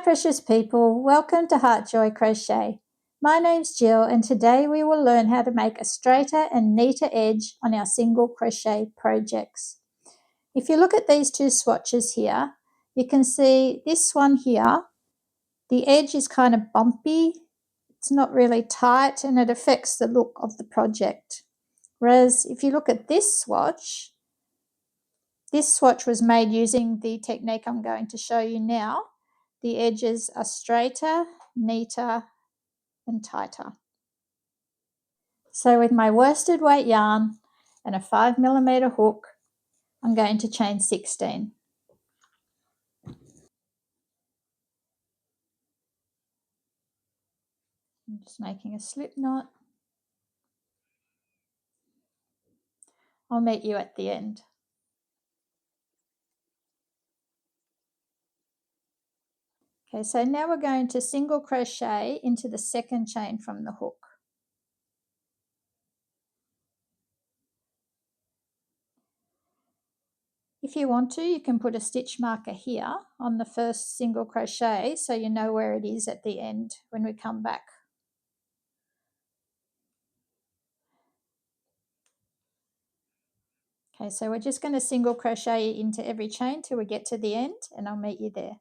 precious people, welcome to Heart Joy Crochet. My name's Jill and today we will learn how to make a straighter and neater edge on our single crochet projects. If you look at these two swatches here, you can see this one here, the edge is kind of bumpy, it's not really tight and it affects the look of the project. Whereas if you look at this swatch was made using the technique I'm going to show you now. The edges are straighter, neater, and tighter. So with my worsted weight yarn and a 5mm hook, I'm going to chain 16. I'm just making a slip knot. I'll meet you at the end. Okay, so now we're going to single crochet into the second chain from the hook. If you want to, you can put a stitch marker here on the first single crochet so you know where it is at the end when we come back. Okay, so we're just going to single crochet into every chain till we get to the end and I'll meet you there.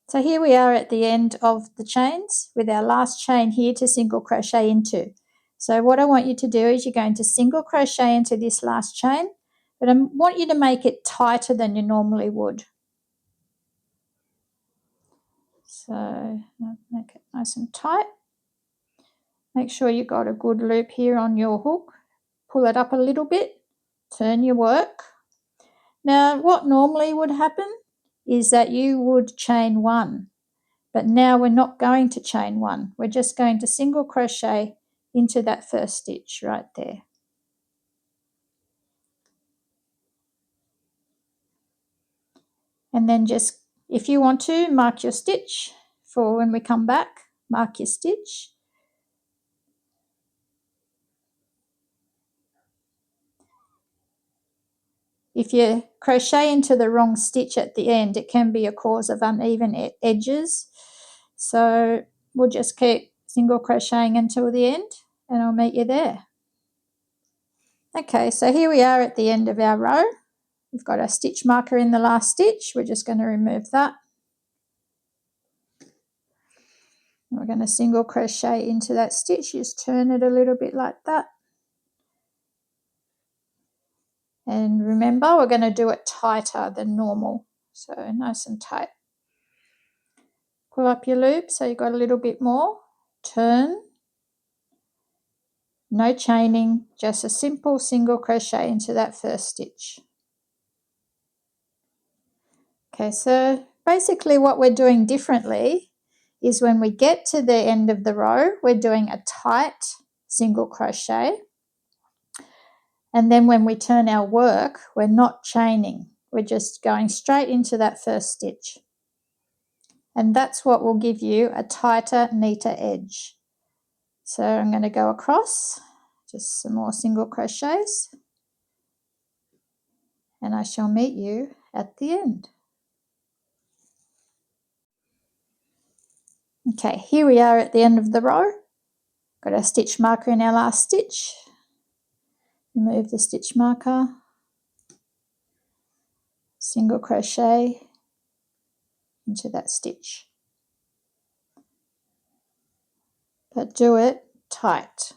So here we are at the end of the chains with our last chain here to single crochet into. So what I want you to do is you're going to single crochet into this last chain, but I want you to make it tighter than you normally would. So make it nice and tight. Make sure you've got a good loop here on your hook. Pull it up a little bit, turn your work. Now what normally would happen is that you would chain one. But now we're not going to chain one. We're just going to single crochet into that first stitch right there. And then just, if you want to, mark your stitch for when we come back. Mark your stitch. If you crochet into the wrong stitch at the end, it can be a cause of uneven edges. So we'll just keep single crocheting until the end and I'll meet you there. Okay, so here we are at the end of our row. We've got our stitch marker in the last stitch. We're just going to remove that. We're going to single crochet into that stitch. Just turn it a little bit like that. And remember, we're going to do it tighter than normal. So nice and tight. Pull up your loop so you've got a little bit more. Turn. No chaining, just a simple single crochet into that first stitch. Okay, so basically what we're doing differently is when we get to the end of the row, we're doing a tight single crochet. And then when we turn our work, we're not chaining. We're just going straight into that first stitch. And that's what will give you a tighter, neater edge. So I'm going to go across, just some more single crochets. And I shall meet you at the end. Okay, here we are at the end of the row. Got our stitch marker in our last stitch. Remove the stitch marker. Single crochet into that stitch. But do it tight.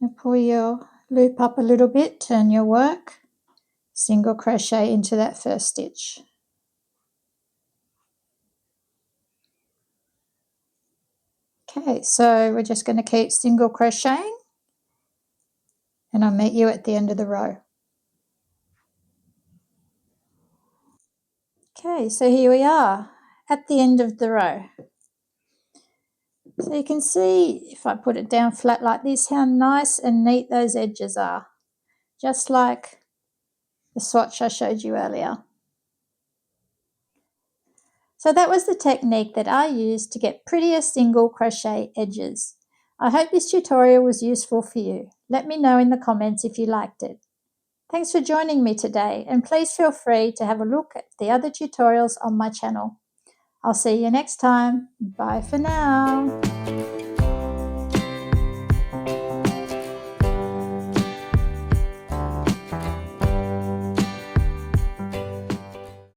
Now pull your loop up a little bit, turn your work, single crochet into that first stitch. Okay, so we're just going to keep single crocheting and I'll meet you at the end of the row. Okay, so here we are at the end of the row. So you can see, if I put it down flat like this, how nice and neat those edges are. just like the swatch I showed you earlier. So that was the technique that I used to get prettier single crochet edges. I hope this tutorial was useful for you. Let me know in the comments if you liked it. Thanks for joining me today, and please feel free to have a look at the other tutorials on my channel. I'll see you next time. Bye for now.